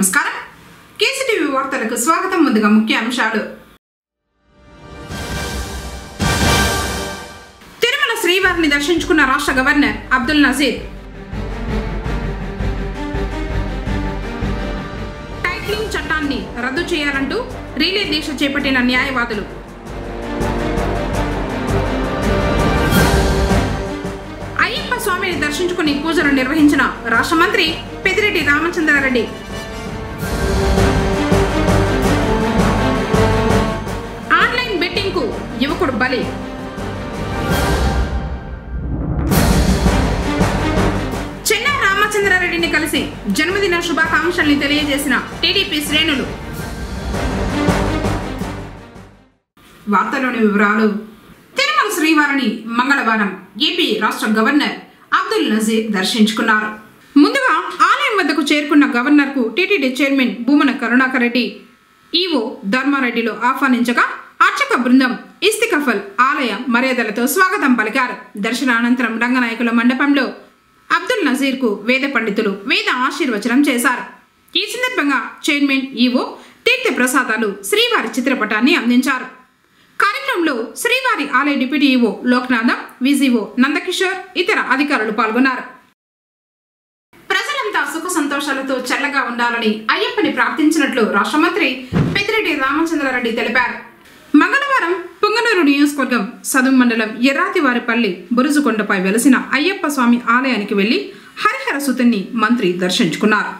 నమస్కారం. కేసీటీవీ వార్తలకు స్వాగతం. ముందుగా ముఖ్య అంశాలు. తిరుమల శ్రీవారిని దర్శించుకున్న రాష్ట్ర గవర్నర్ అబ్దుల్ నజీర్. టైటిలింగ్ చట్టాన్ని రద్దు చేయాలంటూ రిలే దీక్ష చేపట్టిన న్యాయవాదులు. అయ్యప్ప స్వామిని దర్శించుకుని పూజలు నిర్వహించిన రాష్ట్ర మంత్రి పెద్దిరెడ్డి రామచంద్రారెడ్డి. ఆన్లైన్ బెట్టింగ్ కు యువకుడు బలి. చెన్నా రామచంద్రారెడ్డిని కలిసి జన్మదిన శుభాకాంక్షల్ని తెలియజేసిన టీడీపీ శ్రేణులు. వార్తలోని వివరాలు. తిరుమల శ్రీవారిని మంగళవారం ఏపీ రాష్ట్ర గవర్నర్ అబ్దుల్ నజీర్ దర్శించుకున్నారు. ముందుగా ఆలయం వద్దకు చేరుకున్న గవర్నర్ కు TTD chairman Bhumana Karunakar Reddy, EO ధర్మారెడ్డిలు ఆహ్వానించగా అర్చక బృందం ఇస్తికఫల్ ఆలయ మర్యాదలతో స్వాగతం పలికారు. దర్శనానంతరం రంగనాయకుల మండపంలో అబ్దుల్ నజీర్ కు వేద పండితులు వేద ఆశీర్వచనం చేశారు. ఈ సందర్భంగా చైర్మన్, ఈవో తీర్థ ప్రసాదాలు, శ్రీవారి చిత్రపటాన్ని అందించారు. కార్యక్రమంలో శ్రీవారి ఆలయ deputy EO Loknatham, VGO Nandakishore, ఇతర అధికారులు పాల్గొన్నారు. ప్రజలంతా సుఖ సంతోషాలతో చల్లగా ఉండాలని అయ్యప్పని ప్రార్థించినట్లు రాష్ట్ర మంత్రి పెద్దిరెడ్డి రామచంద్రారెడ్డి తెలిపారు. మంగళవారం పుంగనూరు నియోజకవర్గం సదుం మండలం ఎర్రాతివారిపల్లి బురుజుకొండపై వెలసిన అయ్యప్ప స్వామి ఆలయానికి వెళ్లి హరిహర సుతుని మంత్రి దర్శించుకున్నారు.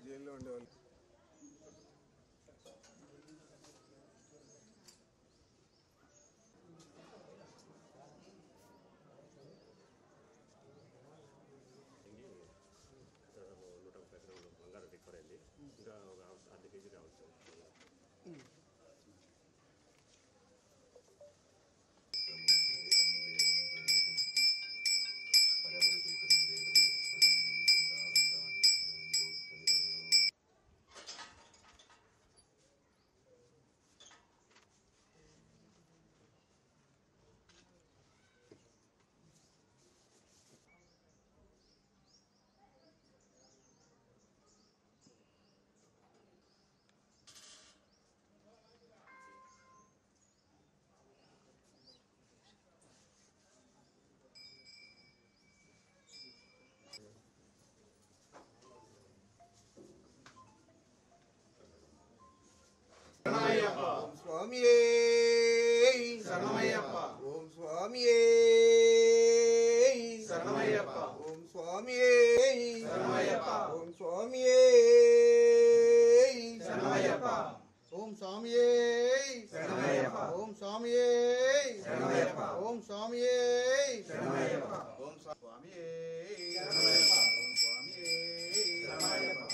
జైల్లో ఉండేవాళ్ళు. ఓం స్వామియే శరణమయ్యప్ప. ఓం స్వామియే శరణమయ్యప్ప. ఓం స్వామియే శరణమయ్యప్ప. ఓం స్వామియే శరణమయ్యప్ప. ఓం స్వామియే శరణమయ్యప్ప. ఓం స్వామియే శరణమయ్యప్ప. ఓం స్వామియే శరణమయ్యప్ప. ఓం స్వామియే శరణమయ్యప్ప. ఓం స్వామియే శరణమయ్యప్ప.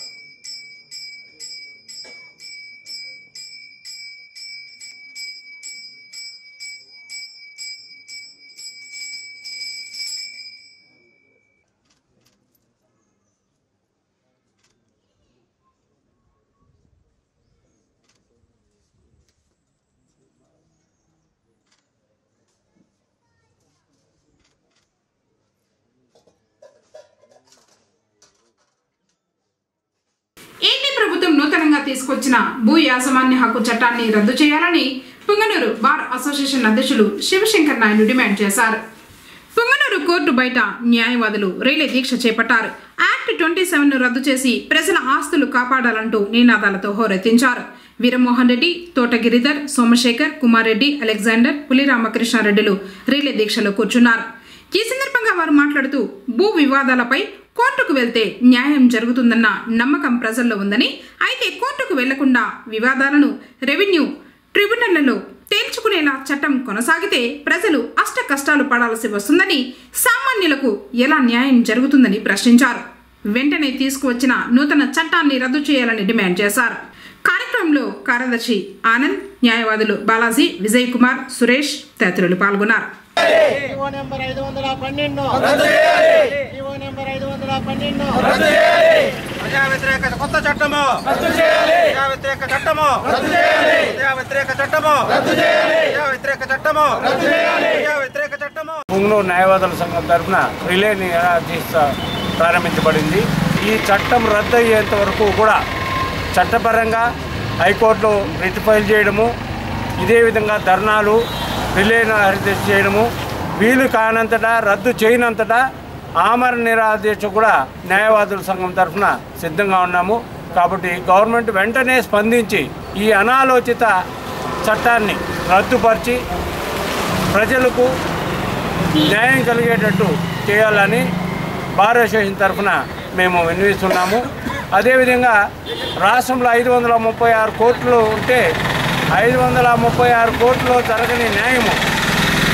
ఏపీ ప్రభుత్వం నూతనంగా తీసుకొచ్చిన భూ యాజమాన్య హక్కు చట్టాన్ని రద్దు చేయాలని పుంగనూరు బార్ అసోసియేషన్ అధ్యక్షులు శివశంకర్ నాయుడు డిమాండ్ చేశారు. పుంగనూరు కోర్టు బయట న్యాయవాదులు రిలే దీక్ష చేపట్టారు. యాక్ట్ 27ను రద్దు చేసి ప్రజల ఆస్తులు కాపాడాలంటూ నినాదాలతో హోరెత్తించారు. వీరమోహన్ రెడ్డి, తోట గిరిధర్, సోమశేఖర్, కుమార్ రెడ్డి, అలెగ్జాండర్, పులి రామకృష్ణారెడ్డిలు రిలే దీక్షలో కూర్చున్నారు. ఈ సందర్భంగా వారు మాట్లాడుతూ భూ వివాదాలపై కోర్టుకు వెళ్తే న్యాయం జరుగుతుందన్న నమ్మకం ప్రజల్లో ఉందని, అయితే కోర్టుకు వెళ్లకుండా వివాదాలను రెవెన్యూ ట్రిబ్యునళ్లలో తేల్చి తప్పించుకునేలా చట్టం కొనసాగితే ప్రజలు అష్ట కష్టాలు పడాల్సి వస్తుందని, సామాన్యులకు ఎలా న్యాయం జరుగుతుందని ప్రశ్నించారు. వెంటనే తీసుకువచ్చిన నూతన చట్టాన్ని రద్దు చేయాలని డిమాండ్ చేశారు. కార్యక్రమంలో కార్యదర్శి ఆనంద్, న్యాయవాదులు బాలాజీ, విజయ్ కుమార్, సురేష్ తదితరులు పాల్గొన్నారు. ప్రజా వ్యతిరేక కొత్త చట్టము, ప్రజా వ్యతిరేక చట్టము, ప్రజా వ్యతిరేక చట్టము, ప్రజా వ్యతిరేక చట్టము, ప్రజా వ్యతిరేక చట్టము. పుంగనూరు న్యాయవాదుల సంఘం తరఫున రిలే నిరాదీక్ష ప్రారంభించబడింది. ఈ చట్టం రద్దు అయ్యేంత వరకు కూడా చట్టపరంగా హైకోర్టులో రిట్ ఫైల్ చేయడము, ఇదే విధంగా ధర్నాలు, రిలే నిరాదీక్ష చేయడము, వీలు కానంతటా రద్దు చేయనంతటా ఆమరణ నిరాదీక్ష కూడా న్యాయవాదుల సంఘం తరఫున సిద్ధంగా ఉన్నాము. కాబట్టి గవర్నమెంట్ వెంటనే స్పందించి ఈ అనాలోచిత చట్టాన్ని రద్దుపరిచి ప్రజలకు న్యాయం కలిగేటట్టు చేయాలని బార్ అసోసియేషన్ తరఫున మేము విన్నవిస్తున్నాము. అదేవిధంగా రాష్ట్రంలో 536 కోట్లు ఉంటే 536 కోట్లలో జరగని న్యాయము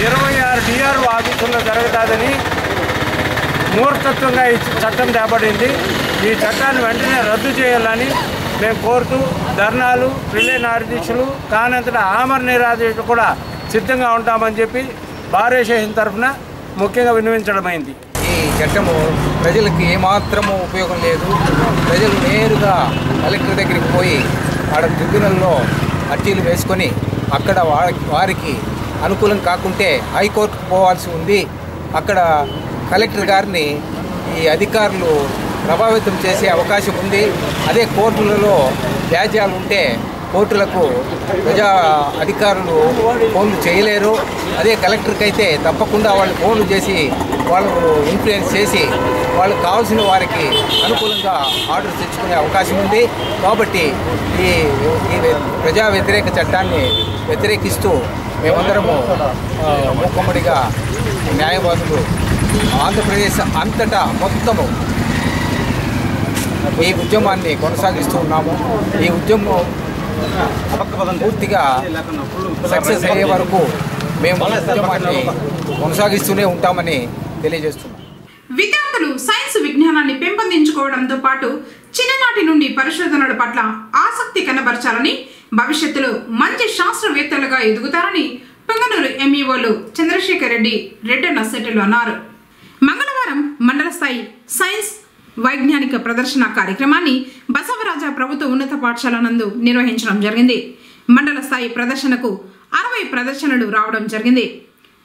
26 డిఆర్ఓ ఆఫీసుల్లో జరుగుతుందని మూర్ఖత్వంగా ఈ చట్టం తేబడింది. ఈ చట్టాన్ని వెంటనే రద్దు చేయాలని మేము కోరుతూ ధర్నాలు, రిలే నిరాదీక్షలు, కానంతటా ఆమరణ నిరాదీక్ష కూడా సిద్ధంగా ఉంటామని చెప్పి బార్ అసోసియేషన్ తరఫున ముఖ్యంగా విన్నవించడమైంది. ఈ చట్టము ప్రజలకు ఏమాత్రము ఉపయోగం లేదు. ప్రజలు నేరుగా కలెక్టర్ దగ్గరికి పోయి ఆడ ట్రిబ్యునల్లో అర్జీలు వేసుకొని అక్కడ వారికి అనుకూలం కాకుంటే హైకోర్టుకు పోవాల్సి ఉంది. అక్కడ కలెక్టర్ గారిని ఈ అధికారులు ప్రభావితం చేసే అవకాశం ఉంది. అదే కోర్టులలో వ్యాజ్యాలు ఉంటే కోర్టులకు ప్రజా అధికారులు ఫోన్లు చేయలేరు. అదే కలెక్టర్కి అయితే తప్పకుండా వాళ్ళు ఫోన్లు చేసి వాళ్ళు ఇన్ఫ్లుయెన్స్ చేసి వాళ్ళకు కావాల్సిన వారికి అనుకూలంగా ఆర్డర్ తెచ్చుకునే అవకాశం ఉంది. కాబట్టి ఈ ప్రజా వ్యతిరేక చట్టాన్ని వ్యతిరేకిస్తూ మేమందరము మూకుమ్మడిగా న్యాయవాదులు ఆంధ్రప్రదేశ్ అంతటా మొత్తము ఈ ఉద్యమాన్ని కొనసాగిస్తూ ఉన్నాము. ఈ ఉద్యమం పూర్తిగా సక్సెస్ అయ్యే వరకు మేము ఉద్యమాన్ని కొనసాగిస్తూనే ఉంటామని తెలియజేస్తున్నాం. విద్యార్థులు సైన్స్ విజ్ఞానాన్ని పెంపొందించుకోవడంతో పాటు చిన్ననాటి నుండి పరిశోధనల పట్ల ఆసక్తి కనబరచాలని, భవిష్యత్తులో మంచి శాస్త్రవేత్తలుగా ఎదుగుతారని పుంగనూరు ఎంఈఓలు చంద్రశేఖర్ రెడ్డి రెడ్డన్న సెటిల్ అన్నారు. మంగళవారం మండల స్థాయి సైన్స్ వైజ్ఞానిక ప్రదర్శన కార్యక్రమాన్ని బసవరాజ ప్రభుత్వ ఉన్నత పాఠశాల నందు నిర్వహించడం జరిగింది. మండల స్థాయి ప్రదర్శనకు 60 ప్రదర్శనలు రావడం జరిగింది.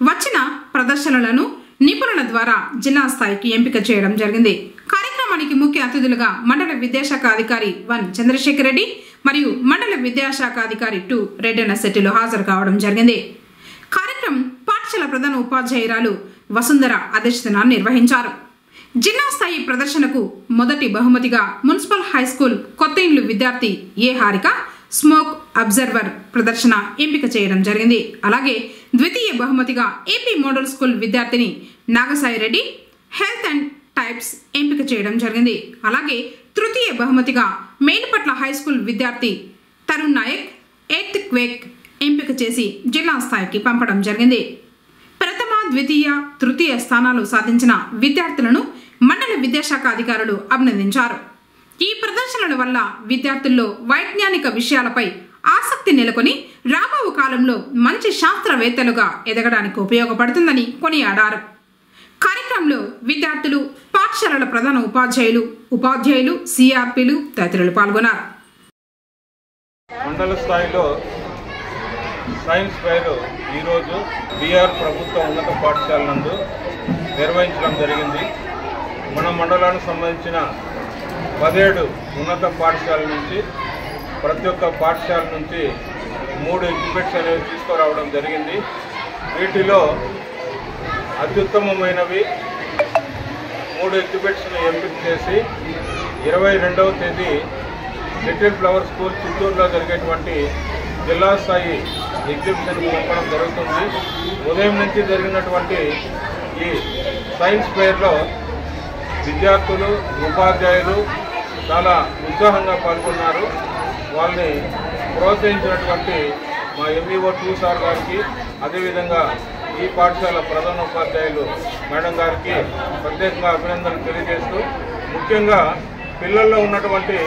వచ్చిన ప్రదర్శనలను నిపుణుల ద్వారా జిల్లా స్థాయికి ఎంపిక చేయడం జరిగింది. కార్యక్రమానికి ముఖ్య అతిథులుగా మండల విద్యాశాఖ అధికారి 1 చంద్రశేఖర్ రెడ్డి మరియు మండల విద్యాశాఖ అధికారి 2 రెడ్డన్న సెట్టిలు హాజరు కావడం జరిగింది. కార్యక్రమం పాఠశాల ప్రధాన ఉపాధ్యాయురాలు వసుంధర అధ్యక్షతన నిర్వహించారు. జిల్లా స్థాయి ప్రదర్శనకు మొదటి బహుమతిగా మున్సిపల్ హై స్కూల్ కొత్త ఇండ్లు విద్యార్థి ఏ హారిక స్మోక్ అబ్జర్వర్ ప్రదర్శన ఎంపిక చేయడం జరిగింది. అలాగే ద్వితీయ బహుమతిగా ఏపీ మోడల్ స్కూల్ విద్యార్థిని Nagasai Reddy health and types ఎంపిక చేయడం జరిగింది. అలాగే తృతీయ బహుమతిగా మేడిపట్ల హై స్కూల్ విద్యార్థి తరుణ్ నాయక్ ఎర్త్ క్వేక్ ఎంపిక చేసి జిల్లా స్థాయికి పంపడం జరిగింది. ప్రథమ, ద్వితీయ, తృతీయ స్థానాలు సాధించిన విద్యార్థులను మండల విద్యాశాఖ అధికారులు అభినందించారు. ఈ ప్రదర్శనల వల్ల విద్యార్థుల్లో వైజ్ఞానిక విషయాలపై ఆసక్తి నెలకొని రాబో కాలంలో మంచి శాస్త్రవేత్తలుగా ఎదగడానికి ఉపయోగపడుతుందని కొనియాడారు. కార్యక్రమంలో విద్యార్థులు, పాఠశాలల ప్రధాన ఉపాధ్యాయులు, సిఆర్పీలు తదితరులు పాల్గొన్నారు. మండల స్థాయిలో సైన్స్ ఫెయిర్ ఈరోజు బీఆర్ ప్రభుత్వ ఉన్నత పాఠశాల నందు నిర్వహించడం జరిగింది. మన మండలానికి సంబంధించిన 17 ఉన్నత పాఠశాల నుంచి ప్రతి ఒక్క పాఠశాల నుంచి 3 ఎగ్జిబిట్స్ అనేవి తీసుకురావడం జరిగింది. వీటిలో అత్యుత్తమమైనవి 3 ఎగ్జిబిట్స్ను ఎంపిక చేసి 22వ తేదీ లిటిల్ ఫ్లవర్ స్కూల్ చిత్తూరులో జరిగేటువంటి జిల్లా స్థాయి ఎగ్జిబిషన్కి పంపడం జరుగుతుంది. ఉదయం నుంచి జరిగినటువంటి ఈ సైన్స్ ఫెయిర్లో విద్యార్థులు, ఉపాధ్యాయులు చాలా ఉత్సాహంగా పాల్గొన్నారు. వాళ్ళని ప్రోత్సహించినటువంటి మా ఎంఈఓ 2 సార్ గారికి, అదేవిధంగా ఈ పాఠశాల ప్రధానోపాధ్యాయులు మేడం గారికి ప్రత్యేకంగా అభినందనలు తెలియజేస్తూ, ముఖ్యంగా పిల్లల్లో ఉన్నటువంటి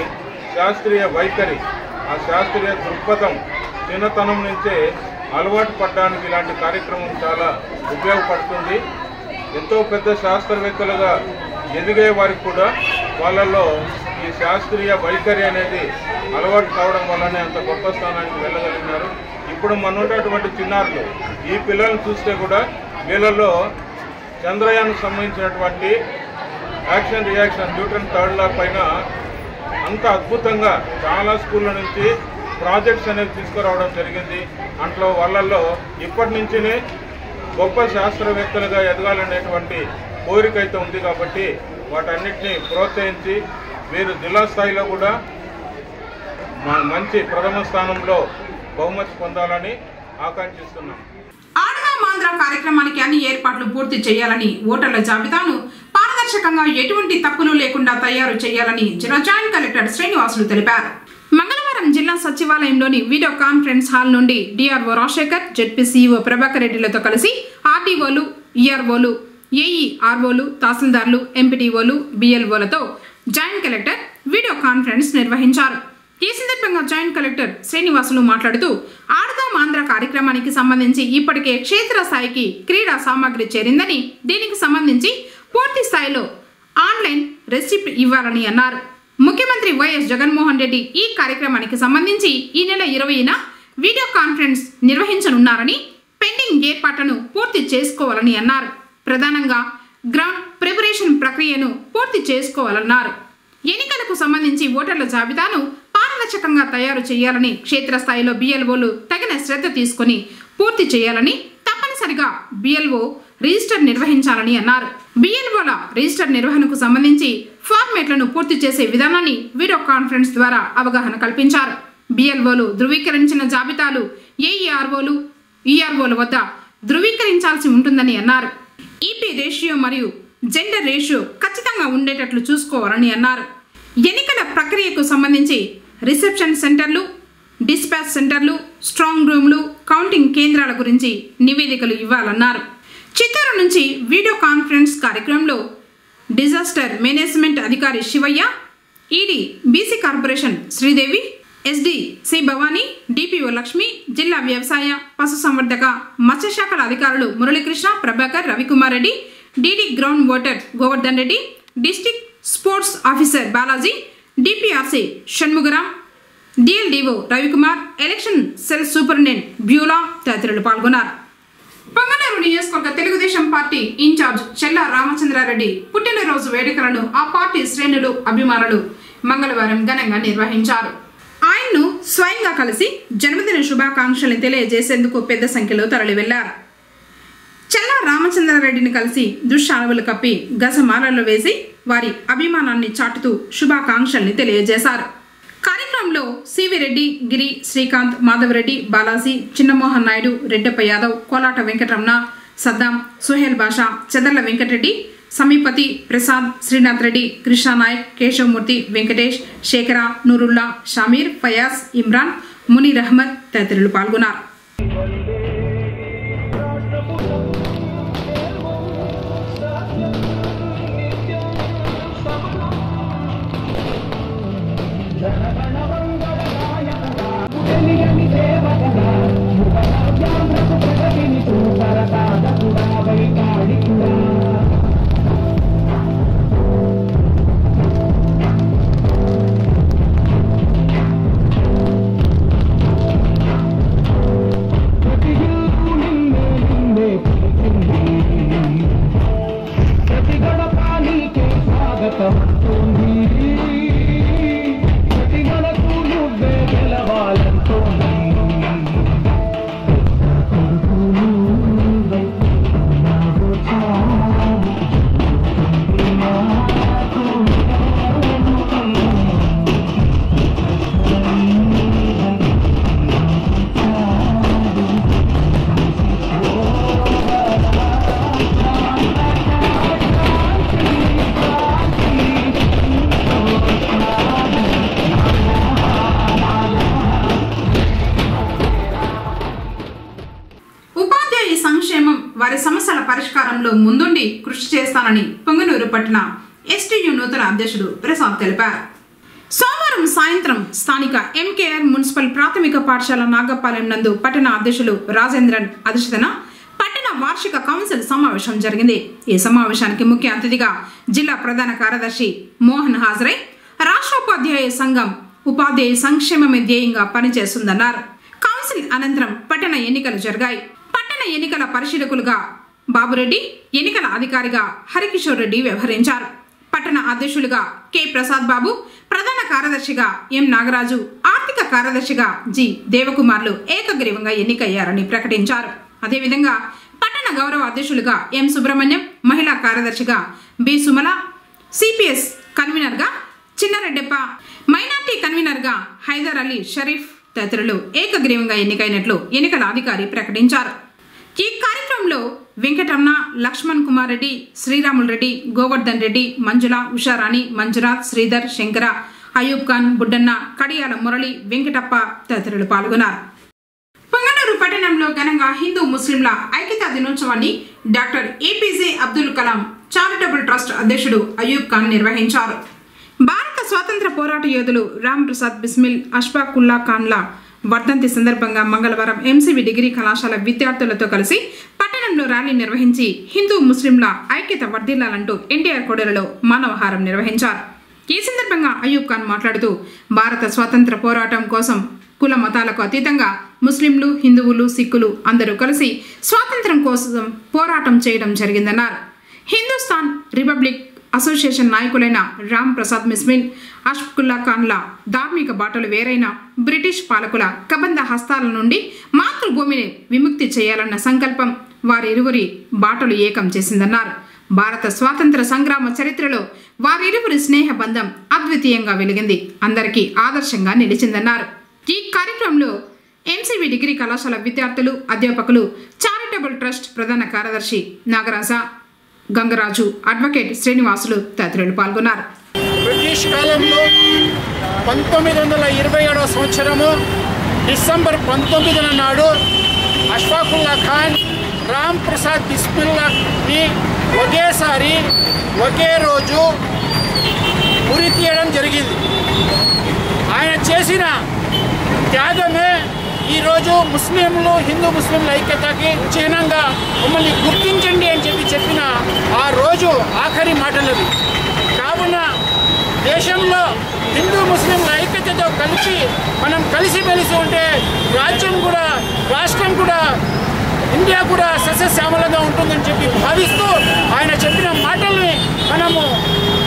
శాస్త్రీయ వైఖరి, ఆ శాస్త్రీయ దృక్పథం చిన్నతనం నుంచే అలవాటు పడడానికి ఇలాంటి కార్యక్రమం చాలా ఉపయోగపడుతుంది. ఎంతో పెద్ద శాస్త్రవేత్తలుగా ఎదిగే వారికి కూడా వాళ్ళల్లో ఈ శాస్త్రీయ వైఖరి అనేది అలవాటు కావడం వల్లనే అంత గొప్ప స్థానానికి వెళ్ళగలిగినారు. ఇప్పుడు ఉన్నటువంటి చిన్నారులు ఈ పిల్లల్ని చూస్తే కూడా వీళ్ళల్లో చంద్రయాన్కు సంబంధించినటువంటి action reaction Newton third law పైన అంత అద్భుతంగా చాలా స్కూళ్ళ నుంచి ప్రాజెక్ట్స్ అనేవి తీసుకురావడం జరిగింది. అంట్లో వాళ్ళల్లో ఇప్పటి నుంచినే గొప్ప శాస్త్రవేత్తలుగా ఎదగాలనేటువంటి కోరిక అయితే ఉంది. కాబట్టి వాటన్నిటిని ప్రోత్సహించి వీరు జిల్లా స్థాయిలో కూడా మంచి ప్రథమ స్థానంలో బహుమతి పొందాలని ఆకాంక్షిస్తున్నాం. ఆడదామాంధ్ర కార్యక్రమానికి అన్ని ఏర్పాట్లు పూర్తి చేయాలని, ఓటర్ల జాబితాను పారదర్శకంగా ఎటువంటి తప్పులు లేకుండా తయారు చేయాలని జిల్లా జాయింట్ కలెక్టర్ శ్రీనివాసులు తెలిపారు. మంగళవారం జిల్లా సచివాలయంలోని వీడియో కాన్ఫరెన్స్ హాల్ నుండి డిఆర్ఓ రాజశేఖర్, జెడ్పీసీఈఓ ప్రభాకర్ రెడ్డిలతో కలిసి ఆర్టీఓలు, ఈఆర్ఓలు, ఏఈఆర్ఓలు, తహసీల్దార్లు, ఎంపీటీఓలు, బిఎల్ఓలతో జాయింట్ కలెక్టర్ వీడియో కాన్ఫరెన్స్ నిర్వహించారు. ఈ సందర్భంగా జాయింట్ కలెక్టర్ శ్రీనివాసులు మాట్లాడుతూ, ఆడదాం ఆంధ్ర కార్యక్రమానికి సంబంధించి ఇప్పటికే క్షేత్రస్థాయికి క్రీడా సామాగ్రి చేరిందని, దీనికి సంబంధించి పూర్తి స్థాయిలో ఆన్లైన్ రెసిప్ట్ ఇవ్వాలని అన్నారు. ముఖ్యమంత్రి వైఎస్ జగన్మోహన్ రెడ్డి ఈ కార్యక్రమానికి సంబంధించి ఈ నెల 20న వీడియో కాన్ఫరెన్స్ నిర్వహించనున్నారని, పెండింగ్ ఏర్పాట్లను పూర్తి చేసుకోవాలని అన్నారు. ప్రధానంగా గ్రౌండ్ ప్రిపరేషన్ ప్రక్రియను పూర్తి చేసుకోవాలన్నారు. ఎన్నికలకు సంబంధించి ఓటర్ల జాబితాను పారదర్శకంగా తయారు చేయాలని, క్షేత్రస్థాయిలో బిఎల్ఓలు తగిన శ్రద్ధ తీసుకుని పూర్తి చేయాలని, తప్పనిసరిగా బిఎల్ఓ రిజిస్టర్ నిర్వహించాలని అన్నారు. బిఎల్ఓల రిజిస్టర్ నిర్వహణకు సంబంధించి ఫార్మేట్లను పూర్తి చేసే విధానాన్ని వీడియో కాన్ఫరెన్స్ ద్వారా అవగాహన కల్పించారు. బిఎల్ఓలు ధృవీకరించిన జాబితాలు ఏఈఆర్ఓలు, ఈఆర్ఓల వద్ద ధృవీకరించాల్సి ఉంటుందని అన్నారు. ఈపీ రేషియో మరియు జెండర్ రేషియో ఖచ్చితంగా ఉండేటట్లు చూసుకోవాలని అన్నారు. ఎన్నికల ప్రక్రియకు సంబంధించి రిసెప్షన్ సెంటర్లు, డిస్పాచ్ సెంటర్లు, స్ట్రాంగ్ రూమ్లు, కౌంటింగ్ కేంద్రాల గురించి నివేదికలు ఇవ్వాలన్నారు. చిత్తూరు నుంచి వీడియో కాన్ఫరెన్స్ కార్యక్రమంలో డిజాస్టర్ మేనేజ్మెంట్ అధికారి Sivaiah, ED BC corporation Sridevi, SD C Bhavani, DPO Lakshmi, జిల్లా వ్యవసాయ, పశుసంవర్ధక, మత్స్యశాఖల అధికారులు Muralikrishna, Prabhakar, Ravikumar Reddy, DD ground water Govardhan Reddy, district sports officer Balaji, DPRC Shanmugaram, DLDO Ravikumar, election cell superintendent Beula తదితరులు పాల్గొన్నారు. పొంగనూరు నియోజకవర్గ తెలుగుదేశం పార్టీ ఇన్ఛార్జ్ చెల్లా రామచంద్రారెడ్డి పుట్టినరోజు వేడుకలను ఆ పార్టీ శ్రేణులు, అభిమానులు మంగళవారం ఘనంగా నిర్వహించారు. ఆయన్ను స్వయంగా కలిసి జన్మదిన శుభాకాంక్షలు తెలియజేసేందుకు పెద్ద సంఖ్యలో తరలి వెళ్లారు. చెల్లా రామచంద్రారెడ్డిని కలిసి దుశ్శాలువలు కప్పి గజమాలలో వేసి వారి అభిమానాన్ని చాటుతూ శుభాకాంక్షల్ని తెలియజేశారు. కార్యక్రమంలో సివి రెడ్డి, గిరి, శ్రీకాంత్, మాధవరెడ్డి, బాలాజీ, చిన్నమోహన్ నాయుడు, రెడ్డప్ప యాదవ్, కోలాట వెంకటరమణ, సద్దాం, సుహేల్ బాషా, చెదర్ల వెంకటరెడ్డి, సమీపతి, ప్రసాద్, శ్రీనాథ్ రెడ్డి, కృష్ణానాయక్, కేశవమూర్తి, వెంకటేష్, శేఖర, నూరుల్లా, షమీర్, ఫయాజ్, ఇమ్రాన్, మునీర్ అహ్మద్ తదితరులు పాల్గొన్నారు. వారి సమస్యల పరిష్కారంలో ముందుండి కృషి చేస్తానని పొంగనూరు పట్టణ ఎస్టీయూ నూతన అధ్యక్షుడు ప్రసాద్ తెలిపారు. సోమవారం సాయంత్రం స్థానిక ఎంకేఆర్ మున్సిపల్ ప్రాథమిక పాఠశాల నాగపాలెం నందు పట్టణ అధ్యక్షులు రాజేంద్రన్ అధ్యక్షతన పట్టణ వార్షిక కౌన్సిల్ సమావేశం జరిగింది. ఈ సమావేశానికి ముఖ్య అతిథిగా జిల్లా ప్రధాన కార్యదర్శి మోహన్ హాజరై రాష్ట్రోపాధ్యాయ సంఘం ఉపాధ్యాయ సంక్షేమమే ధ్యేయంగా పనిచేస్తుందన్నారు. కౌన్సిల్ అనంతరం పట్టణ ఎన్నికలు జరిగాయి. పట్టణ ఎన్నికల పరిశీలకులుగా బాబురెడ్డి, ఎన్నికల అధికారిగా హరికిషోర్ రెడ్డి వ్యవహరించారు. పట్టణ అధ్యక్షులుగా కె ప్రసాద్ బాబు, ప్రధాన కార్యదర్శిగా ఎం నాగరాజు, ఆర్థిక కార్యదర్శిగా జి దేవకుమార్లు ఏకగ్రీవంగా ఎన్నికయ్యారని ప్రకటించారు. అదేవిధంగా పట్టణ గౌరవ అధ్యక్షులుగా ఎం సుబ్రహ్మణ్యం, మహిళా కార్యదర్శిగా బి సుమల, సిపిఎస్ కన్వీనర్గా చిన్నారెడ్డప్ప, మైనార్టీ కన్వీనర్గా హైదర్ అలీ షరీఫ్ తదితరులు ఏకగ్రీవంగా ఎన్నికైనట్లు ఎన్నికల అధికారి ప్రకటించారు. ఈ కార్యక్రమంలో వెంకటరమణ, లక్ష్మణ్ కుమార్ రెడ్డి, శ్రీరాములు రెడ్డి, గోవర్ధన్ రెడ్డి, మంజుల, ఉషారాణి, మంజునాథ్, శ్రీధర్, శంకర, అయూబ్ ఖాన్, బుడ్డన్న, కడియాల మురళి, వెంకటప్ప తదితరులు పాల్గొన్నారు. పొంగనూరు పట్టణంలో ఘనంగా హిందూ ముస్లింల ఐక్యతా దినోత్సవాన్ని doctor APJ Abdul Kalam charitable trust అధ్యక్షుడు అయూబ్ ఖాన్ నిర్వహించారు. భారత స్వాతంత్ర పోరాట యోధులు రామ్ ప్రసాద్ బిస్మిల్, అష్ఫాకుల్లా ఖాన్ల వర్ధంతి సందర్భంగా మంగళవారం ఎంసీబీ డిగ్రీ కళాశాల విద్యార్థులతో కలిసి పట్టణంలో ర్యాలీ నిర్వహించి హిందూ ముస్లింల ఐక్యత వర్ధిల్లాలంటూ ఎన్టీఆర్ కోడెలలో మానవహారం నిర్వహించారు. ఈ సందర్భంగా అయూబ్ ఖాన్ మాట్లాడుతూ భారత స్వాతంత్ర పోరాటం కోసం కుల మతాలకు అతీతంగా ముస్లింలు, హిందువులు, సిక్కులు అందరూ కలిసి స్వాతంత్రం కోసం పోరాటం చేయడం జరిగిందన్నారు. హిందుస్థాన్ రిపబ్లిక్ అసోసియేషన్ నాయకులైన రామ్ ప్రసాద్ బిస్మిల్, అష్ఫాకుల్లా ఖాన్ల ధార్మిక బాటలు వేరైన బ్రిటిష్ పాలకుల కబంధ హస్తాల నుండి మాతృభూమిని విముక్తి చేయాలన్న సంకల్పం వారిరువురి బాటలు ఏకం చేసిందన్నారు. భారత స్వాతంత్ర సంగ్రామ చరిత్రలో వారిరువురి స్నేహ బంధం అద్వితీయంగా వెలిగింది, అందరికీ ఆదర్శంగా నిలిచిందన్నారు. ఈ కార్యక్రమంలో ఎంసీబీ డిగ్రీ కళాశాల విద్యార్థులు, అధ్యాపకులు, చారిటబుల్ ట్రస్ట్ ప్రధాన కార్యదర్శి నాగరాజ, గంగరాజు, అడ్వకేట్ శ్రీనివాసులు తదితరులు పాల్గొన్నారు. బ్రిటిష్ కాలంలో 1927వ సంవత్సరము డిసెంబర్ 19న నాడు అష్ఫాకుల్లా ఖాన్, రామ్ ప్రసాద్ బిస్మిల్లాని ఒకేసారి ఒకే రోజు ఉరి తీయడం జరిగింది. ఆయన చేసిన త్యాగమే ఈరోజు ముస్లింలు, హిందూ ముస్లింల ఐక్యతకి చిహ్నంగా మమ్మల్ని గుర్తించండి అని చెప్పిన ఆ రోజు ఆఖరి మాటలవి. కావున దేశంలో హిందూ ముస్లింల ఐక్యతతో కలిసి మనం కలిసిమెలిసి ఉంటే రాజ్యం కూడా, రాష్ట్రం కూడా, ఇండియా కూడా సస్యశ్యామలంగా ఉంటుందని చెప్పి భావిస్తూ ఆయన చెప్పిన మాటల్ని మనము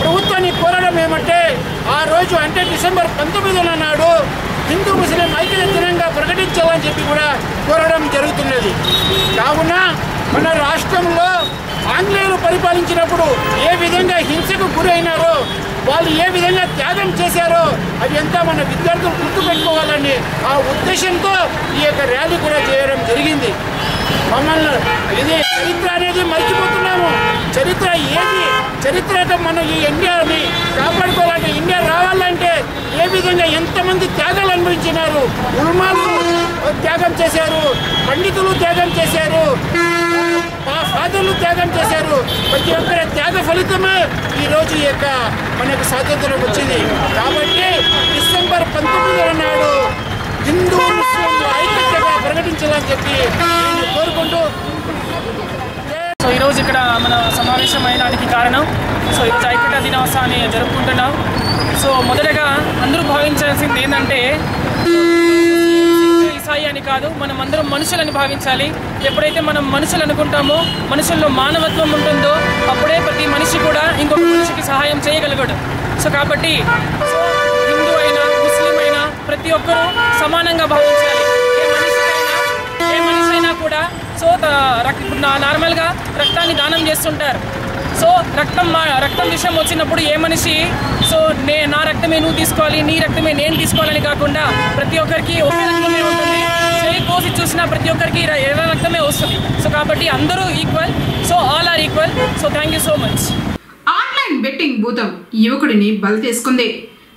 ప్రభుత్వాన్ని కోరడం ఏమంటే, ఆ రోజు అంటే డిసెంబర్ 19న నాడు హిందూ ముస్లిం ఐక్యత దినంగా ప్రకటించాలని చెప్పి కూడా కోరడం జరుగుతున్నది. కావున మన రాష్ట్రంలో ఆంగ్లేయులు పరిపాలించినప్పుడు ఏ విధంగా హింసకు గురైనారో, వాళ్ళు ఏ విధంగా త్యాగం చేశారో అవి అంతా మన విద్యార్థులు గుర్తుపెట్టుకోవాలని ఆ ఉద్దేశంతో ఈ యొక్క ర్యాలీ కూడా చేయడం జరిగింది. మమ్మల్ని ఇది చరిత్ర అనేది మర్చిపోతున్నాము. చరిత్ర ఏది? చరిత్రతో మనం ఈ ఇండియాని కాపాడుకోవాలంటే, ఇండియా రావాలంటే ఏ విధంగా ఎంతమంది త్యాగాలు అనుభవించినారు. ఉల్మాలు త్యాగం చేశారు, పండితులు త్యాగం చేశారు, ఫాదర్లు త్యాగం చేశారు. ప్రతి ఒక్కరి త్యాగ ఫలితమే ఈరోజు ఈ యొక్క మనకు స్వాతంత్రం వచ్చింది. కాబట్టి డిసెంబర్ 19న నాడు హిందూ ముస్లింలు ఐక్యతగా ప్రకటించాలని చెప్పి నేను కోరుకుంటూ, సో ఈరోజు ఇక్కడ మన సమావేశం అయినానికి కారణం, సో ఈరోజు ఐక్యతా దినోత్సవాన్ని జరుపుకుంటున్నాం. సో మొదటగా అందరూ భావించాల్సింది ఏంటంటే, ఈసాయి అని కాదు, మనం అందరం మనుషులని భావించాలి. ఎప్పుడైతే మనం మనుషులు అనుకుంటామో, మనుషుల్లో మానవత్వం ఉంటుందో, అప్పుడే ప్రతి మనిషి కూడా ఇంకొక మనిషికి సహాయం చేయగలగడు. సో కాబట్టి సో హిందూ అయినా, ముస్లిం అయినా ప్రతి ఒక్కరూ సమానంగా భావించాలి. ఏ మనిషి అయినా కూడా సో ఇప్పుడు నార్మల్గా రక్తాన్ని దానం చేస్తుంటారు. సో రక్తం విషయం వచ్చినప్పుడు ఏ మనిషి సో నా రక్తమే నువ్వు తీసుకోవాలి, నీ రక్తమే నేను తీసుకోవాలని కాకుండా ప్రతి ఒక్కరికి ఒకే రక్తమే ఉంటుంది. చేయి కోసి చూసినా ప్రతి ఒక్కరికి ఎర్ర రక్తమే వస్తుంది. సో కాబట్టి అందరూ equal, so all are equal. So thank you so much. Online betting భూతం యువకుడిని బలి తీసుకుంది.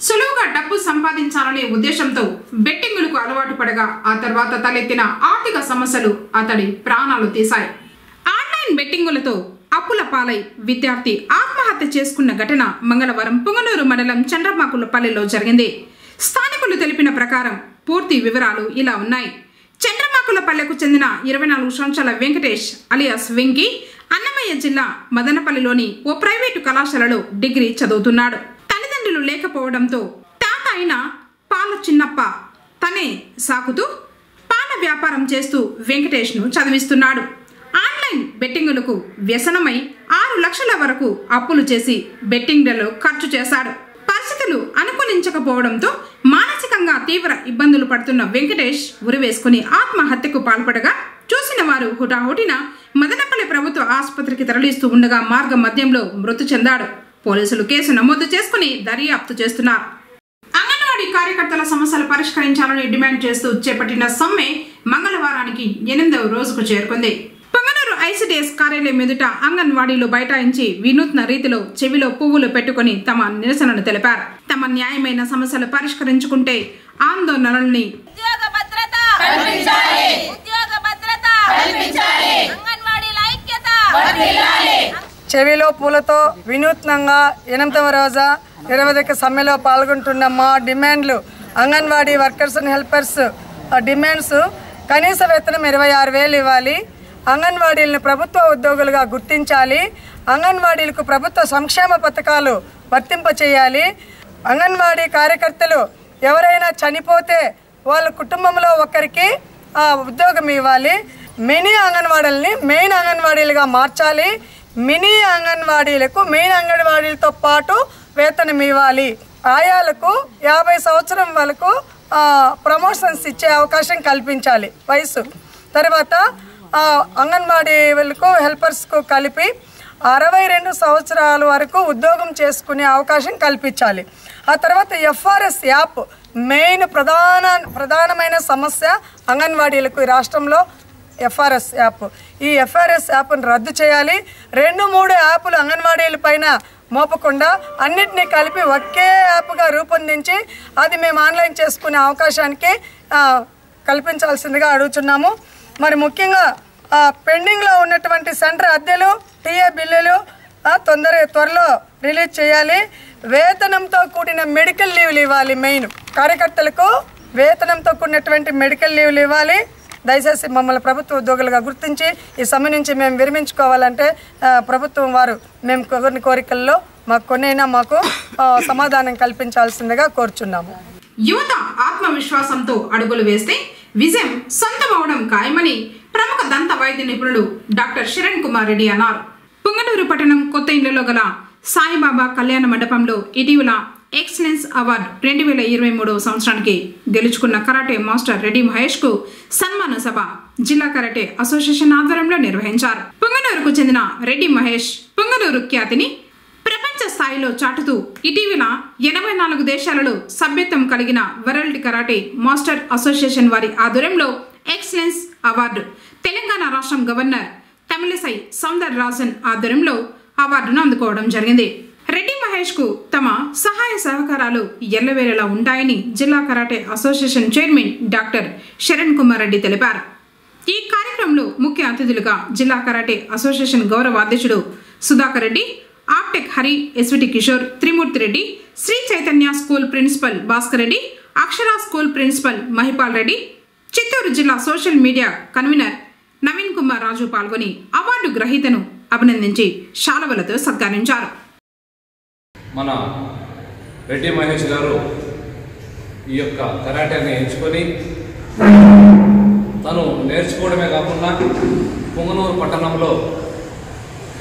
సులువుగా డబ్బు సంపాదించాలనే ఉద్దేశంతో బెట్టింగులకు అలవాటు పడగా ఆ తర్వాత తలెత్తిన ఆర్థిక సమస్యలు అతడి ప్రాణాలు తీశాయి. ఆన్లైన్ ఆన్లైన్ బెట్టింగులతో అప్పుల పాలై విద్యార్థి ఆత్మహత్య చేసుకున్న ఘటన మంగళవారం పుంగనూరు మండలం చంద్రమాకులపల్లిలో జరిగింది. స్థానికులు తెలిపిన ప్రకారం పూర్తి వివరాలు ఇలా ఉన్నాయి. చంద్రమాకులపల్లెకు చెందిన 24 సంవత్సరాల వెంకటేష్ అలియాస్ వెంకీ అన్నమయ్య జిల్లా మదనపల్లిలోని ఓ ప్రైవేటు కళాశాలలో డిగ్రీ చదువుతున్నాడు. తల్లిదండ్రులు లేకపోవడంతో తాత అయిన పాల చిన్నప్ప తనే సాకుతూ పాల వ్యాపారం చేస్తూ వెంకటేష్ను చదివిస్తున్నాడు. ఆన్లైన్ బెట్టింగులకు వ్యసనమై 6 లక్షల వరకు అప్పులు చేసి బెట్టింగ్లలో ఖర్చు చేశాడు. పరిస్థితులు అనుకూలించకపోవడంతో మానసికంగా తీవ్ర ఇబ్బందులు పడుతున్న వెంకటేష్ ఉరివేసుకుని ఆత్మహత్యకు పాల్పడగా చూసిన వారు హుటాహుటిన మదనపల్లి ప్రభుత్వ ఆసుపత్రికి తరలిస్తూ ఉండగా మార్గ మధ్యంలో మృతి చెందాడు. పోలీసులు కేసు నమోదు చేసుకుని దర్యాప్తు చేస్తున్నారు. అంగన్వాడీ కార్యకర్తల సమస్యలు పరిష్కరించాలని డిమాండ్ చేస్తూ చేపట్టిన సమ్మె మంగళవారానికి 8వ రోజుకు చేరుకుంది. పొంగనూరు ఐసిడిఎస్ కార్యాలయం ఎదుట అంగన్వాడీలు బైఠాయించి వినూత్న రీతిలో చెవిలో పువ్వులు పెట్టుకుని తమ నిరసనను తెలిపారు. తమ న్యాయమైన సమస్యలు పరిష్కరించుకుంటే ఆందోళనల్ని చెవిలో పూలతో వినూత్నంగా 8వ రోజు నిరవధిక సమ్మెలో పాల్గొంటున్న మా డిమాండ్లు anganwadi workers and helpers demands కనీస వేతనం 26,000 ఇవ్వాలి. అంగన్వాడీలను ప్రభుత్వ ఉద్యోగులుగా గుర్తించాలి. అంగన్వాడీలకు ప్రభుత్వ సంక్షేమ పథకాలు వర్తింపచేయాలి. అంగన్వాడీ కార్యకర్తలు ఎవరైనా చనిపోతే వాళ్ళ కుటుంబంలో ఒకరికి ఉద్యోగం ఇవ్వాలి. మినీ అంగన్వాడీలని మెయిన్ అంగన్వాడీలుగా మార్చాలి. మినీ అంగన్వాడీలకు మెయిన్ అంగన్వాడీలతో పాటు వేతనం ఇవ్వాలి. ఆయాలకు 50 సంవత్సరం వరకు ప్రమోషన్స్ ఇచ్చే అవకాశం కల్పించాలి వయసు. తర్వాత అంగన్వాడీ వాళ్ళకు హెల్పర్స్కు కలిపి 62 సంవత్సరాల వరకు ఉద్యోగం చేసుకునే అవకాశం కల్పించాలి. ఆ తర్వాత ఎఫ్ఆర్ఎస్ యాప్ మెయిన్ ప్రధానమైన సమస్య అంగన్వాడీలకు ఈ రాష్ట్రంలో ఎఫ్ఆర్ఎస్ యాప్. ఈ ఎఫ్ఆర్ఎస్ యాప్ను రద్దు చేయాలి. 2-3 యాప్లు అంగన్వాడీల పైన మోపకుండా అన్నిటినీ కలిపి ఒకే యాప్గా రూపొందించి అది మేము ఆన్లైన్ చేసుకునే అవకాశానికి కల్పించాల్సిందిగా అడుగుతున్నాము. మరి ముఖ్యంగా పెండింగ్లో ఉన్నటువంటి సెంటర్ అద్దెలు టీఏ బిల్లులు త్వరలో రిలీజ్ చేయాలి. వేతనంతో కూడిన మెడికల్ లీవ్లు ఇవ్వాలి. మెయిన్ కార్యకర్తలకు వేతనంతో కూడినటువంటి మెడికల్ లీవ్లు ఇవ్వాలి. దయచేసి మమ్మల్ని ప్రభుత్వ ఉద్యోగులుగా గుర్తించి ఈ సమ్మె నుంచి మేము విరమించుకోవాలంటే ప్రభుత్వం వారు మేము కొన్ని కోరికల్లో కొన్నైనా మాకు సమాధానం కల్పించాల్సిందిగా కోరుచున్నాము. యువత ఆత్మవిశ్వాసంతో అడుగులు వేస్తే విజయం సొంతమవడం ఖాయమని ప్రముఖ దంత వైద్య నిపుణుడు డాక్టర్ శరణ్ కుమార్ రెడ్డి అన్నారు. పుంగనూరు పట్టణం కొత్త ఇండ్లలో గల సాయిబాబా కళ్యాణ మండపంలో ఇటీవల ఎక్సలెన్స్ అవార్డు 2023 సంవత్సరానికి గెలుచుకున్న కరాటే మాస్టర్ రెడ్డి మహేష్ కు సన్మాన సభ జిల్లా కరాటే అసోసియేషన్ ఆధ్వర్యంలో నిర్వహించారు. పుంగనూరుకు చెందిన రెడ్డి మహేష్ పుంగనూరు ఖ్యాతిని ప్రపంచ స్థాయిలో చాటుతూ ఇటీవల 84 దేశాలలో సభ్యత్వం కలిగిన వరల్డ్ కరాటే మాస్టర్ అసోసియేషన్ వారి ఆధ్వర్యంలో ఎక్సలెన్స్ అవార్డు తెలంగాణ రాష్ట్రం గవర్నర్ తమిళిసై సౌందర్ రాజన్ ఆధ్వర్యంలో అవార్డును అందుకోవడం జరిగింది. రెడ్డి మహేష్ కు తమ సహాయ సహకారాలు ఎల్లవేళలా ఉంటాయని జిల్లా karate association chairman doctor Sharan Kumar Reddy తెలిపారు. ఈ కార్యక్రమంలో ముఖ్య అతిథులుగా జిల్లా కరాటే అసోసియేషన్ గౌరవ అధ్యక్షుడు Sudhakar Reddy, Aptech Hari, SVT Kishore, Trimurthy Reddy, Sri Chaitanya school principal Bhaskar Reddy, Akshara school principal Mahipal Reddy, Chittoor జిల్లా social media convener Naveen Kumar Raju పాల్గొని అవార్డు గ్రహీతను అభినందించి శాలువలతో సత్కరించారు. మన రెడ్డి మహేష్ గారు ఈ యొక్క కరాటేని ఎంచుకొని తను నేర్చుకోవడమే కాకుండా పుంగనూరు పట్టణంలో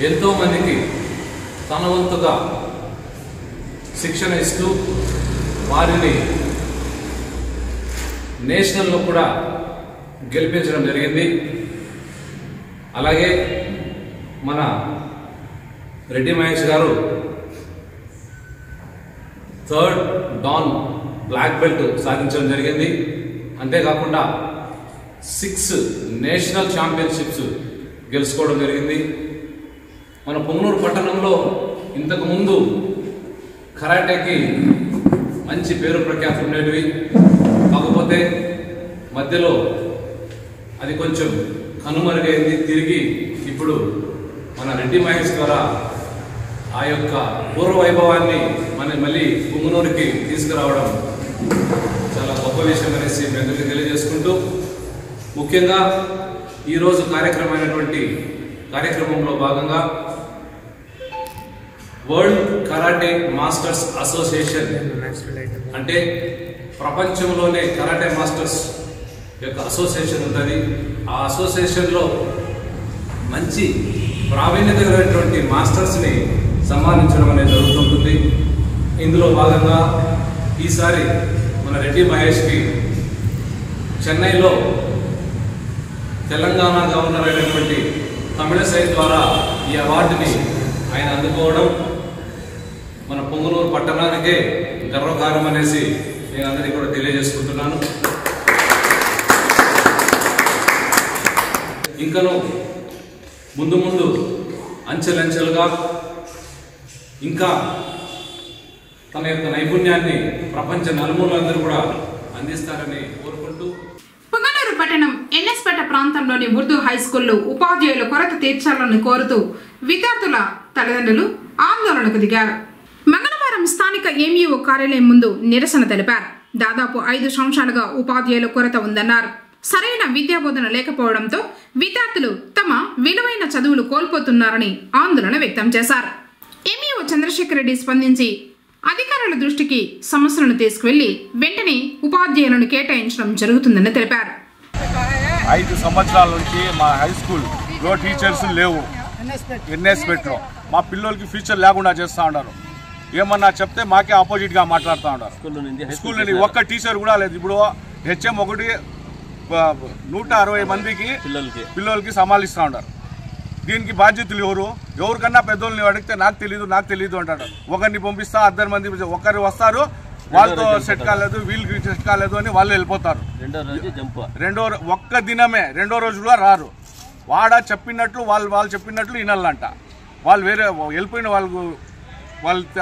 ఎంతోమందికి తన వంతుగా శిక్షణ ఇస్తూ వారిని నేషనల్లో కూడా గెలిపించడం జరిగింది. అలాగే మన రెడ్డి మహేష్ గారు 3rd డాన్ బ్లాక్ బెల్ట్ సాధించడం జరిగింది. అంతేకాకుండా 6 నేషనల్ ఛాంపియన్షిప్స్ గెలుచుకోవడం జరిగింది. మన పుంగనూరు పట్టణంలో ఇంతకుముందు కరాటేకి మంచి పేరు ప్రఖ్యాతులు ఉండేవి. కాకపోతే మధ్యలో అది కొంచెం కనుమరుగైంది. తిరిగి ఇప్పుడు మన రెడ్డి మహేష్ ద్వారా ఆ యొక్క పూర్వ వైభవాన్ని మళ్ళీ పుంగనూరుకి తీసుకురావడం చాలా గొప్ప విషయం అనేసి మీ అందరికీ తెలియజేసుకుంటూ, ముఖ్యంగా ఈరోజు కార్యక్రమంలో భాగంగా వరల్డ్ కరాటే మాస్టర్స్ అసోసియేషన్ అంటే ప్రపంచంలోనే కరాటే మాస్టర్స్ యొక్క అసోసియేషన్ ఉంటుంది. ఆ అసోసియేషన్లో మంచి ప్రావీణ్యత కలిగినటువంటి మాస్టర్స్ని సన్మానించడం అనేది జరుగుతుంటుంది. ఇందులో భాగంగా ఈసారి మన రెడ్డి మహేష్కి చెన్నైలో తెలంగాణ గవర్నర్ అయినటువంటి తమిళసై ద్వారా ఈ అవార్డుని ఆయన అందుకోవడం మన పొంగనూరు పట్టణానికే గర్వకారం అనేసి నేను అందరికీ కూడా తెలియజేసుకుంటున్నాను. ఇంకను ముందు అంచెలంచెలుగా ఇంకా తన యొక్క నైపుణ్యాన్ని ప్రపంచ నలుమూలందరూ కూడా అందిస్తారని కోరుకుంటూ, పొంగనూరు పట్టణం ఎన్ఎస్పేట ప్రాంతంలోని ఉర్దూ హై స్కూల్లో ఉపాధ్యాయుల కొరత తీర్చాలని కోరుతూ విద్యార్థుల తల్లిదండ్రులు ఆందోళనకు దిగారు. మంగళవారం స్థానిక ఎంఈఓ కార్యాలయం ముందు నిరసన తెలిపారు. దాదాపు 5 సంవత్సరాలుగా ఉపాధ్యాయుల కొరత ఉందన్నారు. సరైన విద్యాబోధన లేకపోవడంతో విద్యార్థులు తమ విలువైన చదువులు కోల్పోతున్నారని ఆందోళన వ్యక్తం చేశారు. ఎంఈఓ చంద్రశేఖర్ రెడ్డి స్పందించి అధికారుల దృష్టికి సమస్యలను తీసుకువెళ్లి వెంటనే ఉపాధ్యాయులను కేటాయించడం జరుగుతుందని తెలిపారు. 5 సంవత్సరాల నుంచి మా హై స్కూల్లో టీచర్స్ లేవు. ఎన్ఎస్పేట్లో మా పిల్లలకి ఫ్యూచర్ లేకుండా చేస్తూ ఉన్నారు. ఏమన్నా చెప్తే మాకే ఆపోజిట్గా మాట్లాడుతూ ఉన్నారు. స్కూల్ నుండి ఒక్క టీచర్ కూడా లేదు. ఇప్పుడు హెచ్ఎం ఒకటి 160 మందికి పిల్లలకి సమాలిస్తూ ఉన్నారు. దీనికి బాధ్యతలు ఎవరికన్నా పెద్దోళ్ళని అడిగితే నాకు తెలియదు అంటాడు. ఒకరిని పంపిస్తా 2 మంది ఒకరు వస్తారు, వాళ్ళతో సెట్ కాలేదు, వీళ్ళకి సెట్ కాలేదు అని వాళ్ళు వెళ్ళిపోతారు. ఒక్క దినమే 2వ రోజు కూడా రారు. చెప్పినట్లు వాళ్ళు చెప్పినట్లు వినాలంట. వాళ్ళు వేరే వెళ్ళిపోయిన వాళ్ళు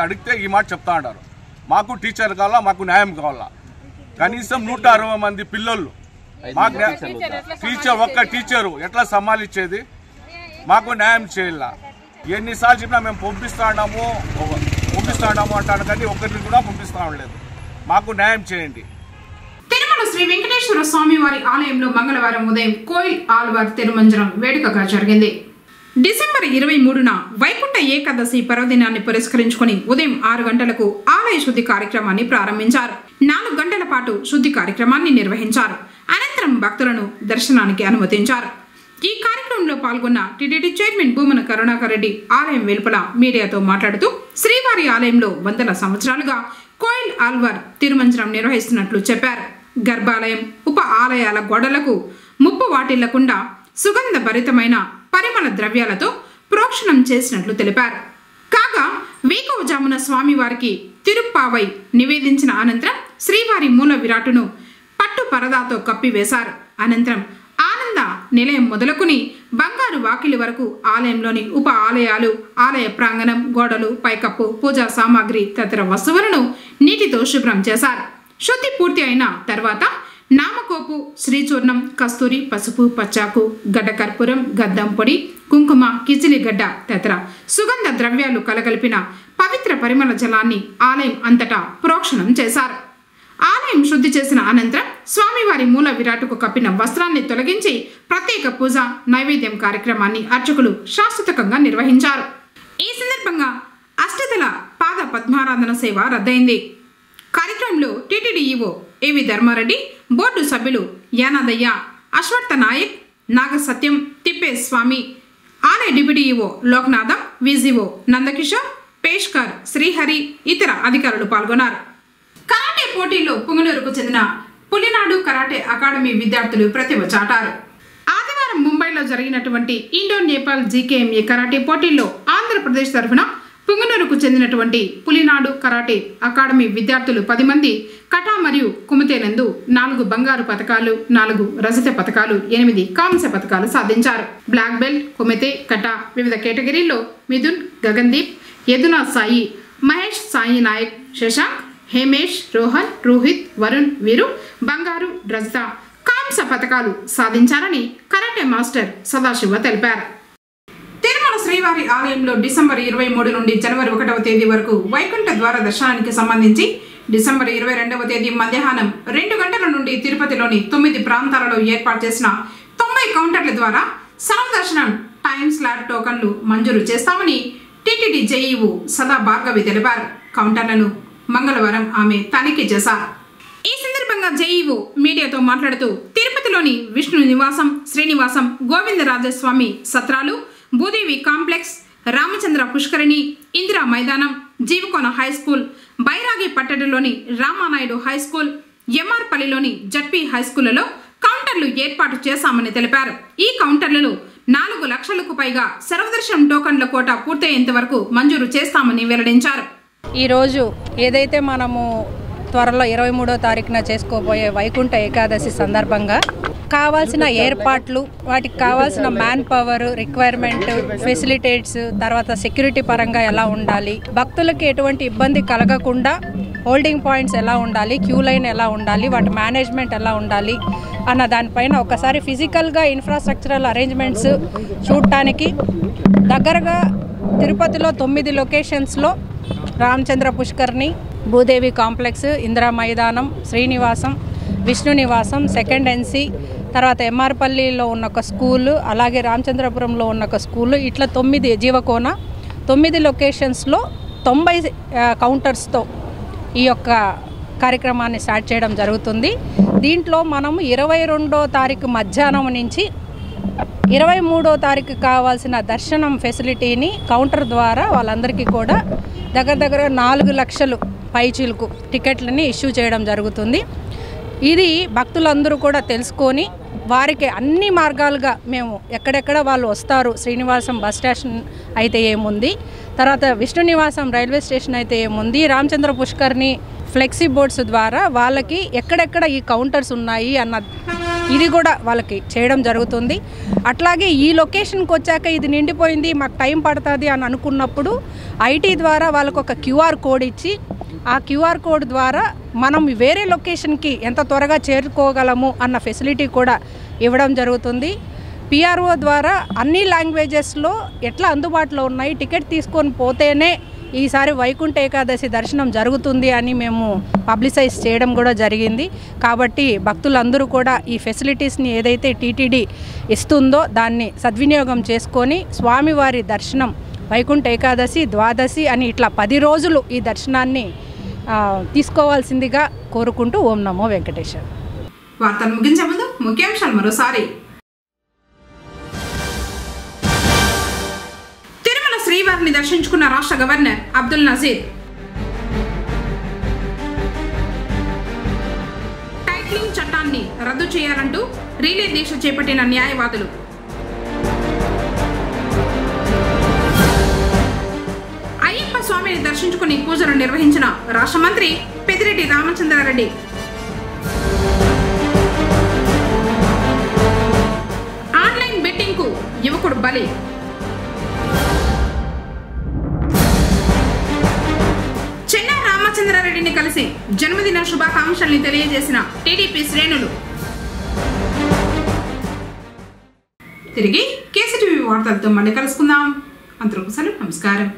అడిగితే ఈ మాట చెప్తా ఉంటారు. మాకు టీచర్ కావాలా, మాకు న్యాయం కావాలా. కనీసం 160 మంది పిల్లలు మాకు ఒక్క టీచరు ఎట్లా సమాలించేది? మాకు న్యాయం చేయాల. ఎన్నిసార్లు చెప్పినా మేము పంపిస్తాము అంటాను, కానీ ఒక్కరిని కూడా పంపిస్తా ఉండలేదు. మాకు న్యాయం చేయండి. తిరుమల శ్రీ వెంకటేశ్వర స్వామి వారి ఆలయంలో మంగళవారం ఉదయం కోయిల్ ఆల్వార్ తిరుమంజనం వేడుకగా జరిగింది. డిసెంబర్ 23న వైకుంఠ ఏకాదశి పర్వదినాన్ని పురస్కరించుకుని ఉదయం 6 గంటలకు ఆలయ శుద్ధి కార్యక్రమాన్ని ప్రారంభించారు. 4 గంటల పాటు శుద్ధి కార్యక్రమాన్ని నిర్వహించారు. అనంతరం భక్తులను దర్శనానికి అనుమతించారు. ఈ కార్యక్రమంలో పాల్గొన్న టీటీడీ చైర్మన్ భూమన కరుణాకర్ రెడ్డి ఆలయం వెలుపల మీడియాతో మాట్లాడుతూ శ్రీవారి ఆలయంలో 100 సంవత్సరాలుగా కోయిల్ ఆల్వార్ తిరుమంజనం నిర్వహిస్తున్నట్లు చెప్పారు. గర్భాలయం ఉప ఆలయాల గోడలకు ముప్పు వాటిల్లకుండా సుగంధ భరితమైన పరిమళ ద్రవ్యాలతో ప్రోక్షణం చేసినట్లు తెలిపారు. కాగా వేకువజామున స్వామివారికి తిరుప్పావై నివేదించిన అనంతరం శ్రీవారి మూల విరాటును పట్టు పరదాతో కప్పివేశారు. అనంతరం ఆనంద నిలయం మొదలుకుని బంగారు వాకిలి వరకు ఆలయంలోని ఉప ఆలయాలు, ఆలయ ప్రాంగణం, గోడలు, పైకప్పు, పూజా సామాగ్రి తదితర వస్తువులను నీటితో శుభ్రం చేశారు. శుద్ధి పూర్తి అయిన తర్వాత నామకోపు, శ్రీచూర్ణం, కస్తూరి, పసుపు, పచ్చాకు, గడ్డ కర్పూరం, గద్దం పొడి, కుంకుమ, కిచిలిగడ్డ తదితర సుగంధ ద్రవ్యాలు కలగలిపిన పవిత్ర పరిమళ జలాన్ని ఆలయం అంతటా ప్రోక్షణం చేశారు. ఆలయం శుద్ధి చేసిన అనంతరం స్వామివారి మూల విరాటుకు కప్పిన వస్త్రాన్ని తొలగించి ప్రత్యేక పూజ, నైవేద్యం కార్యక్రమాన్ని అర్చకులు శాశ్వతంగా నిర్వహించారు. ఈ సందర్భంగా అష్టదళ పాద పద్మారాధన సేవ రద్దయింది. కార్యక్రమంలో టీటీడీ ఈవో ఏవి ధర్మారెడ్డి, బోర్డు సభ్యులు యానాదయ్య, అశ్వర్థ నాయక్, నాగసత్యం, తిప్పేస్వామి, ఆలయ deputy EO Loknatham, VGO Nandakishore, పేష్కర్, శ్రీహరి, ఇతర అధికారులు పాల్గొన్నారు. కరాటే పోటీల్లో పుంగనూరుకు చెందిన పులినాడు కరాటే అకాడమీ విద్యార్థులు ప్రతిభ చాటారు. ఆదివారం ముంబైలో జరిగినటువంటి ఇండో నేపాల్ జీకేఎంఏ కరాటే పోటీల్లో ఆంధ్రప్రదేశ్ తరఫున పుంగనూరుకు చెందినటువంటి పులినాడు కరాటే అకాడమీ విద్యార్థులు 10 మంది కటా మరియు కుమతేలందు 4 బంగారు పతకాలు, 4 రజత పతకాలు, 8 కాంస్య పతకాలు సాధించారు. బ్లాక్ బెల్ట్, కుమతే, కటా వివిధ కేటగిరీల్లో మిథున్, గగన్దీప్, యదునా సాయి, మహేష్ సాయి నాయక్, శశాంక్, హేమేష్, రోహన్, రోహిత్, వరుణ్ వీరు బంగారు, రజత, కాంస్య పతకాలు సాధించారని కరాటే మాస్టర్ సదాశివ తెలిపారు. తిరుమల శ్రీ శ్రీవారి ఆలయంలో డిసెంబర్ 23 నుండి జనవరి 1వ తేదీ వరకు వైకుంఠ ద్వార దర్శనానికి సంబంధించి డిసెంబర్ 22వ తేదీ మధ్యాహ్నం 2 గంటల నుండి తిరుపతిలోని 9 ప్రాంతాలలో ఏర్పాటు చేసిన 90 కౌంటర్ల ద్వారా సర్వదర్శనం టైమ్ స్లాట్ టోకన్లు మంజూరు చేస్తామని టీటీడీ జేఈఓ సదా భార్గవి తెలిపారు. కౌంటర్లను మంగళవారం ఆమె తనిఖీ చేశారు. ఈ సందర్భంగా జేఈఓ మీడియాతో మాట్లాడుతూ తిరుపతిలోని విష్ణు నివాసం, శ్రీనివాసం, గోవిందరాజస్వామి సత్రాలు, Bhudevi complex, Ramachandra Pushkarini, Indira Maidanam, Jeevakona high school, Bairagi పట్టణంలోని రామానాయుడు హై స్కూల్, ఎంఆర్పల్లిలోని జడ్పీ హై స్కూళ్లలో కౌంటర్లు ఏర్పాటు చేశామని తెలిపారు. ఈ కౌంటర్లలో 4 లక్షలకు పైగా సర్వదర్శనం టోకన్ల కోట పూర్తయ్యేంత వరకు మంజూరు చేస్తామని వెల్లడించారు. ఈరోజు ఏదైతే మనము త్వరలో 23వ తారీఖున చేసుకోబోయే వైకుంఠ ఏకాదశి సందర్భంగా కావాల్సిన ఏర్పాట్లు, వాటికి కావాల్సిన మ్యాన్ పవర్ రిక్వైర్మెంట్, ఫెసిలిటేట్స్, తర్వాత సెక్యూరిటీ పరంగా ఎలా ఉండాలి, భక్తులకి ఎటువంటి ఇబ్బంది కలగకుండా హోల్డింగ్ పాయింట్స్ ఎలా ఉండాలి, క్యూ లైన్ ఎలా ఉండాలి, వాటి మేనేజ్మెంట్ ఎలా ఉండాలి అన్న దానిపైన ఒకసారి ఫిజికల్గా ఇన్ఫ్రాస్ట్రక్చరల్ అరేంజ్మెంట్స్ చూడటానికి దగ్గరగా తిరుపతిలో 9 లొకేషన్స్లో రామచంద్ర పుష్కర్ని, భూదేవి కాంప్లెక్స్, ఇందిరా మైదానం, శ్రీనివాసం, విష్ణు నివాసం, సెకండ్ ఎన్సీ, తర్వాత ఎంఆర్పల్లిలో ఉన్న ఒక స్కూలు, అలాగే రామచంద్రపురంలో ఉన్న ఒక స్కూలు, ఇట్లా 9 జీవకోన 9 లొకేషన్స్లో 90 కౌంటర్స్తో ఈ యొక్క కార్యక్రమాన్ని స్టార్ట్ చేయడం జరుగుతుంది. దీంట్లో మనము 22వ తారీఖు మధ్యాహ్నం నుంచి 23వ తారీఖు కావాల్సిన దర్శనం ఫెసిలిటీని కౌంటర్ ద్వారా వాళ్ళందరికీ కూడా దగ్గర 4 లక్షలు పైచీలకు టికెట్లని ఇష్యూ చేయడం జరుగుతుంది. ఇది భక్తులందరూ కూడా తెలుసుకొని వారికి అన్ని మార్గాలుగా మేము ఎక్కడెక్కడ వాళ్ళు వస్తారు, శ్రీనివాసం బస్ స్టేషన్ అయితే ఏముంది, తర్వాత విష్ణు నివాసం రైల్వే స్టేషన్ అయితే ఏముంది, రామచంద్ర పుష్కర్ని ఫ్లెక్సీ బోర్డ్స్ ద్వారా వాళ్ళకి ఎక్కడెక్కడ ఈ కౌంటర్స్ ఉన్నాయి అన్న ఇది కూడా వాళ్ళకి చేయడం జరుగుతుంది. అట్లాగే ఈ లొకేషన్కి వచ్చాక ఇది నిండిపోయింది, మాకు టైం పడుతుంది అని అనుకున్నప్పుడు ఐటీ ద్వారా వాళ్ళకు ఒక క్యూఆర్ కోడ్ ఇచ్చి ఆ క్యూఆర్ కోడ్ ద్వారా మనం వేరే లొకేషన్కి ఎంత త్వరగా చేరుకోగలము అన్న ఫెసిలిటీ కూడా ఇవ్వడం జరుగుతుంది. పిఆర్ఓ ద్వారా అన్ని లాంగ్వేజెస్లో ఎట్లా అందుబాటులో ఉన్నాయి, టికెట్ తీసుకొని పోతేనే ఈసారి వైకుంఠ ఏకాదశి దర్శనం జరుగుతుంది అని మేము పబ్లిసైజ్ చేయడం కూడా జరిగింది. కాబట్టి భక్తులందరూ కూడా ఈ ఫెసిలిటీస్ని ఏదైతే టీటీడీ ఇస్తుందో దాన్ని సద్వినియోగం చేసుకొని స్వామివారి దర్శనం వైకుంఠ ఏకాదశి, ద్వాదశి అని ఇట్లా 10 రోజులు ఈ దర్శనాన్ని తీసుకోవాల్సిందిగా కోరుకుంటూ ఓం నమో వెంకటేశ్వర. వార్తలు ముగించే ముందు ముఖ్యాంశాలు మరోసారి. తిరుమల శ్రీవారిని దర్శించుకున్న రాష్ట్ర గవర్నర్ అబ్దుల్ నజీర్. టైటిలింగ్ చట్టాన్ని రద్దు చేయాలంటూ రిలే దీక్ష చేపట్టిన న్యాయవాదులు. అయ్యప్ప స్వామిని దర్శించుకుని పూజలు నిర్వహించిన రాష్ట్ర మంత్రి పెద్దిరెడ్డి రామచంద్రారెడ్డి. ఆన్లైన్ బెట్టింగ్ కు యువకుడు బలి. చెన్నా రామచంద్రారెడ్డిని కలిసి జన్మదిన శుభాకాంక్షల్ని తెలియజేసిన టీడీపీ శ్రేణులు. తిరిగి కేసీటీవీ వార్తలతో మళ్ళీ కలుసుకుందాం. అంతవరకు సెలవు. నమస్కారం.